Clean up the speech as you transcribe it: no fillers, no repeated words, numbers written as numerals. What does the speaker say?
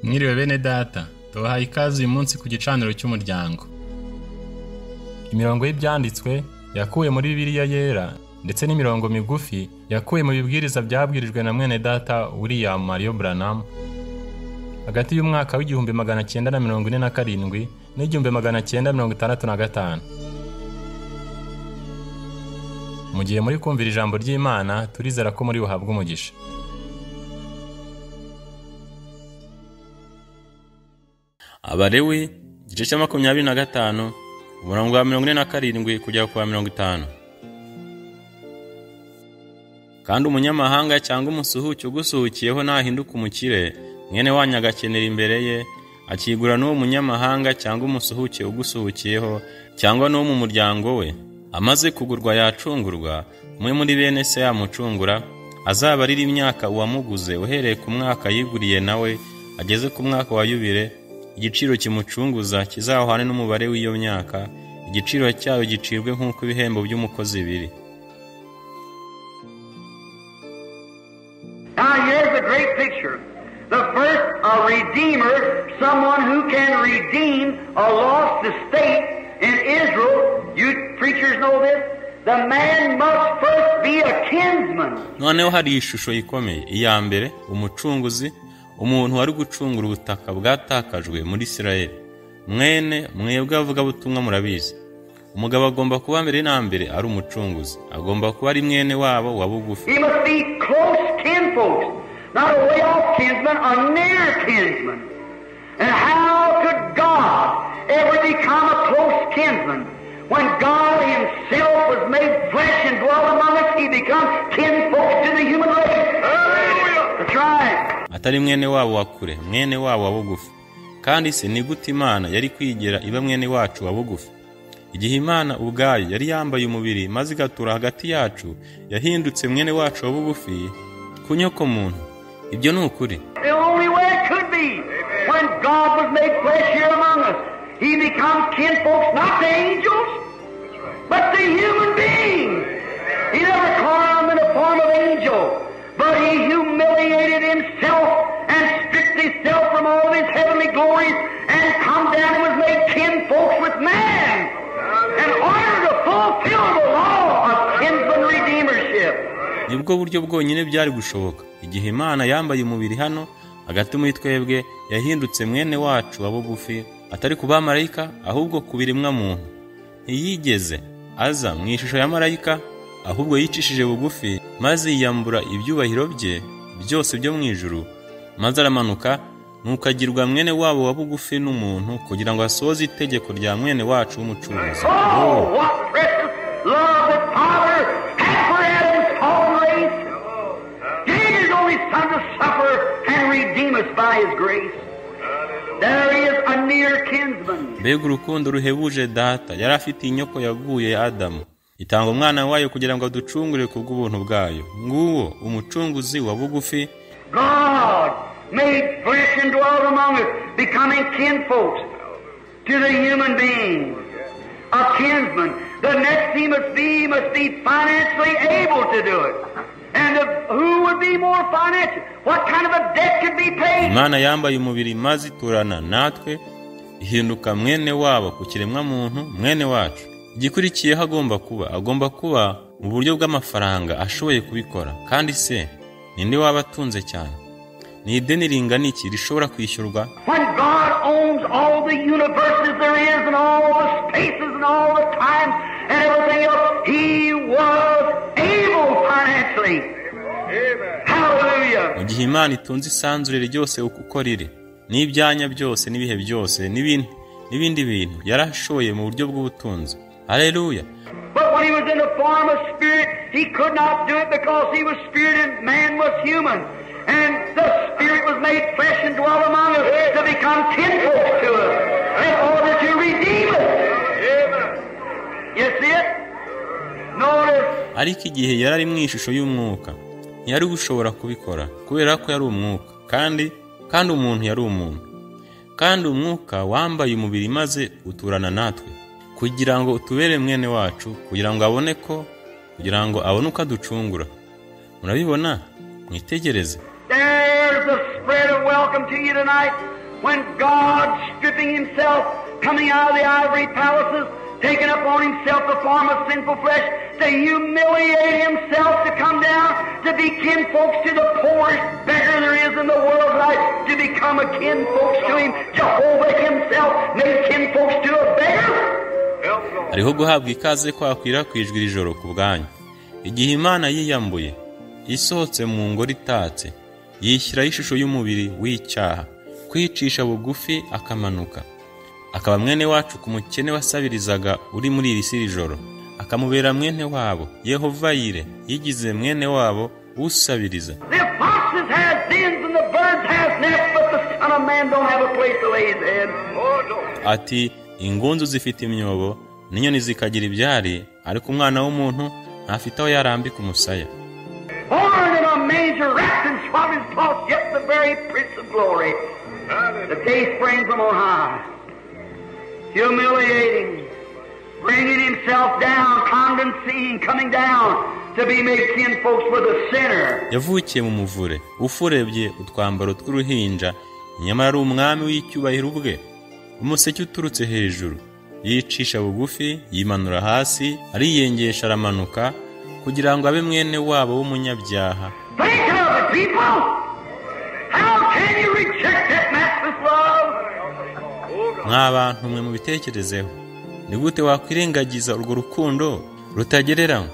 Mwiriwe bene data, tubahaye ikaze uyu munsi ku gicaniro cy'umuryango. Imirongo y'ibyanditswe yakuwe muri Bibiliya yera ndetse n'imirongo migufi yakuwe mu bibwiriza byabwirijwe na mwene data William Marion Branham hagati y'umwaka w'igihumbi 947 n'igihumbi 965. Mu gihe muri kumvira ijambo ry'Imana, turizera ko muri buhabwe umugisha. Abalewi igice cya 25 umurongo wa 47 kugera ku wa 50. Kandi umunyamahanga cyangwa umusuhuke ugusuhukiyeho nahinduka umukire, mwene wanyu agakenera imbere ye, akigura n'uwo munyamahanga cyangwa umusuhuke ugusuhukiyeho cyangwa n'uwo mu muryango we, amaze kugurwa yacungurwa, umwe muri bene se yamucungura, azabarira imyaka uwamuguze uhereye ku mwaka yiguriye nawe ageze ku mwaka wa yubile, igiciro kimucunguza kizahwane n'umubare w'iyo myaka, igiciro cyayo gicibwe nk'uko ibihembo by'umukozi biri. Now here's a great picture. The first, a redeemer, someone who can redeem a lost estate in Israel. You preachers know this. The man must first be a kinsman. Noneho hari ishusho ikomeye. Iya mbere, umucunguzi, umuntu wari gucungura ubutaka bwatakajwe muri Isirayeli. Mwebwe avuga butumwa murabizi. Umugabo agomba kuba mbere na mbere ari umucunguzi. Agomba kuba ari mwene wabo wa bugufi. He must be close kinfolks, not a way off kinsman, a near kinsman. And how could God ever become a close kinsman? When God himself was made flesh and dwelt among us, he becomes kinfolks to the human race. Hallelujah! That's right. Atari mwene wabo wa kure, mwene wabo wa bugufi. Kandi se ni gute Imana yari kwigera iba mwene wacu wa bugufi? Igihe Imana ubwayo yari yambaye umubiri maze igatura hagati yacu, yahindutse mwene wacu wa bugufi kunyoko muntu. Ibyo ni ukuri. The only way it could be, when God was made flesh here among us, he becomes kinfolks, not the angels, but the human beings. He never came in the form of angel, but he humiliated himself and stripped himself from all of his heavenly glories and come down and was made kinfolks with man in order to fulfill the law of kinsman redeemership. Nibwo buryo bwonyine byari gushoboka. Igihe Imana yambaye umubiri hano hagati muri twebwe, yahindutse mwene wacu wa bugufi, atari ku bamarayika ahubwo ku biremwa muntu. Ntiyigeze aza mu ishusho ya marayika, ahubwo yicishije bugufi maze yiyambura ibyubahiro bye byose byo mu ijuru, maze aramanuka nukagirwa mwene wabo wa bugufi n'umuntu kugira ngo asohoze itegeko rya mwene wacu w'umucunguzi. Oh, what precious love that Father had for Adam's fallen race. Gave his only Son to suffer and redeem us by his grace. There is a near kinsman. Mbega urukundo ruhebuje data yari afite inyoko yaguye ya Adamu, itanga umwana wayo kugira ngo aducungure kubw'ubuntu bwayo. Nguwo umucunguzi wa bugufi. God made flesh and dwelt among us, becoming kinfolks to the human being. A kinsman. The next he must be financially able to do it. And who would be more financial? What kind of a debt could be paid? Imana yambaye umubiri maze iturana natwe, ihinduka mwene wabo ku kiremwa muntu, mwene wacu. Igikurikiyeho agomba kuba mu buryo bw'amafaranga ashoboye kubikora. Kandi se ninde waba atunze cyane? Ni ideni ringana iki rishobora kwishyurwa? When God owns all the universes there is and all the spaces and all the time and everything else, he was able financially. Amen. Hallelujah. Mu gihe Imana itunze isanzure ryose uko riri, n'ibyanya byose n'ibihe byose n'ibindi bintu, yarashoboye mu buryo bw'ubutunzi. Hallelujah. But when he was in the form of spirit, he could not do it because he was spirit and man was human. And the Spirit was made flesh and dwelt among us to become kinfolks to us in order to redeem us. You see it? Notice. Ariko igihe yari mu ishusho y'umwuka, ntiyari gushobora kubikora kubera ko yari umwuka, kandi umuntu yari umuntu. Kandi umwuka wambaye umubiri maze uturana natwe kugira ngo utubere mwene wacu, kugira ngo abone uko aducungura. Murabibona? Mwitegereze. There's the prayer to welcome to you tonight when God, stripping himself, coming out of the ivory palaces, taking upon himself the form of sinful flesh, to humiliate himself, to come down, to be kinfolks to the poorest beggar there is in the world, right? To become a kinfolks to him. Jehovah himself made kinfolks to a beggar. hariho guhabwa ikaze kwakwirakwijwe iri joro ku bwanyu. Igihe Imana yiyambuye, isohotse mu ngoro itatse, yishyiraho ishusho y'umubiri w'icyaha, kwicisha bugufi akamanuka, akaba mwene wacu ku mukene wasabirizaga uri muri iri si joro, akamubera mwene wabo. Yehova yire yigize mwene wabo usabiriza. The foxes have dens and the birds have nests, but the Son of Man don't have a place to lay his head. Ati ingunzu zifite imyobo n'inyoni zikagira ibyari, ariko umwana w'umuntu ntafite aho yarambika umusaya. Born in a manger, wrapped in swaddling cloth, yet the very Prince of Glory. The day sprang from on high, humiliating, bringing himself down, condescending, coming down to be made kinfolks with a sinner. Yavukiye mu muvure, ufurebye utwambaro tw'uruhinja, nyamara ari umwami w'icyubahiro ubwe. Umuseke uturutse hejuru, yicisha bugufi, yimanura hasi, ariyengesha aramanuka, kugira ngo abe mwene wabo w'umunyabyaha. Think of it, people! How can you reject that matchless love? Nk'abantu mwe mubitekerezeho, ni gute wakwirengagiza urwo rukundo rutagereranywa?